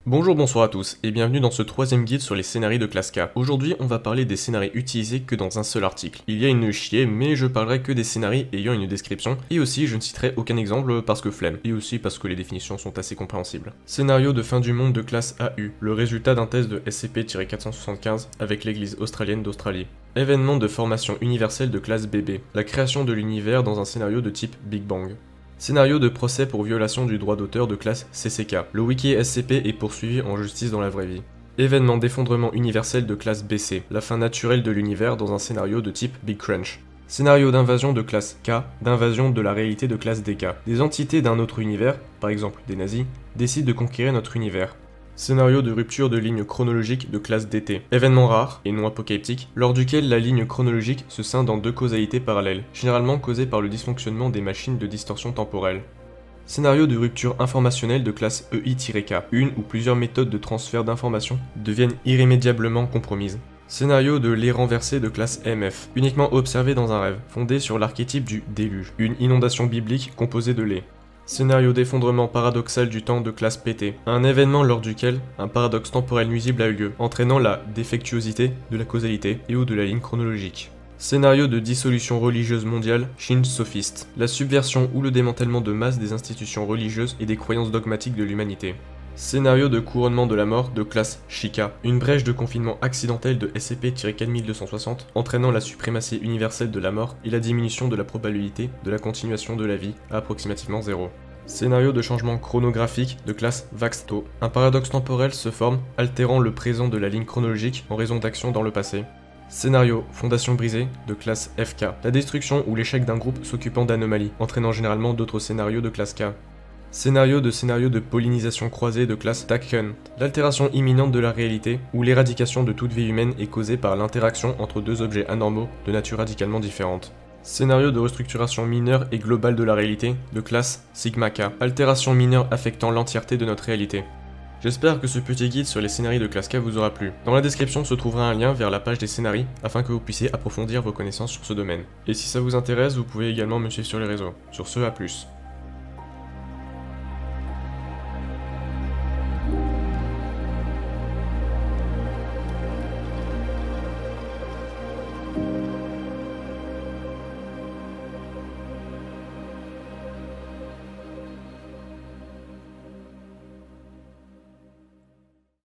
Bonjour, bonsoir à tous, et bienvenue dans ce troisième guide sur les scénarios de classe K. Aujourd'hui, on va parler des scénarios utilisés que dans un seul article. Il y a une chier, mais je parlerai que des scénarios ayant une description, et aussi je ne citerai aucun exemple parce que flemme, et aussi parce que les définitions sont assez compréhensibles. Scénario de fin du monde de classe AU, le résultat d'un test de SCP-475 avec l'église australienne d'Australie. Événement de formation universelle de classe BB, la création de l'univers dans un scénario de type Big Bang. Scénario de procès pour violation du droit d'auteur de classe CCK. Le wiki SCP est poursuivi en justice dans la vraie vie. Événement d'effondrement universel de classe BC. La fin naturelle de l'univers dans un scénario de type Big Crunch. Scénario d'invasion de classe K, d'invasion de la réalité de classe DK. Des entités d'un autre univers, par exemple des nazis, décident de conquérir notre univers. Scénario de rupture de ligne chronologique de classe DT. Événement rare, et non apocalyptique, lors duquel la ligne chronologique se scinde en deux causalités parallèles, généralement causées par le dysfonctionnement des machines de distorsion temporelle. Scénario de rupture informationnelle de classe EI-K. Une ou plusieurs méthodes de transfert d'informations deviennent irrémédiablement compromises. Scénario de lait renversé de classe MF, uniquement observé dans un rêve, fondé sur l'archétype du déluge, une inondation biblique composée de lait. Scénario d'effondrement paradoxal du temps de classe PT, un événement lors duquel un paradoxe temporel nuisible a eu lieu, entraînant la défectuosité de la causalité et ou de la ligne chronologique. Scénario de dissolution religieuse mondiale, Shin Sophiste, la subversion ou le démantèlement de masse des institutions religieuses et des croyances dogmatiques de l'humanité. Scénario de couronnement de la mort de classe Shika, une brèche de confinement accidentel de SCP-4260 entraînant la suprématie universelle de la mort et la diminution de la probabilité de la continuation de la vie à approximativement 0. Scénario de changement chronographique de classe Vaxto, un paradoxe temporel se forme altérant le présent de la ligne chronologique en raison d'actions dans le passé. Scénario Fondation brisée de classe FK, la destruction ou l'échec d'un groupe s'occupant d'anomalies, entraînant généralement d'autres scénarios de classe K. Scénario de pollinisation croisée de classe Taken, l'altération imminente de la réalité, où l'éradication de toute vie humaine est causée par l'interaction entre deux objets anormaux de nature radicalement différente. Scénario de restructuration mineure et globale de la réalité, de classe Sigma K, altération mineure affectant l'entièreté de notre réalité. J'espère que ce petit guide sur les scénarios de classe K vous aura plu. Dans la description se trouvera un lien vers la page des scénarios afin que vous puissiez approfondir vos connaissances sur ce domaine. Et si ça vous intéresse, vous pouvez également me suivre sur les réseaux. Sur ce, à plus.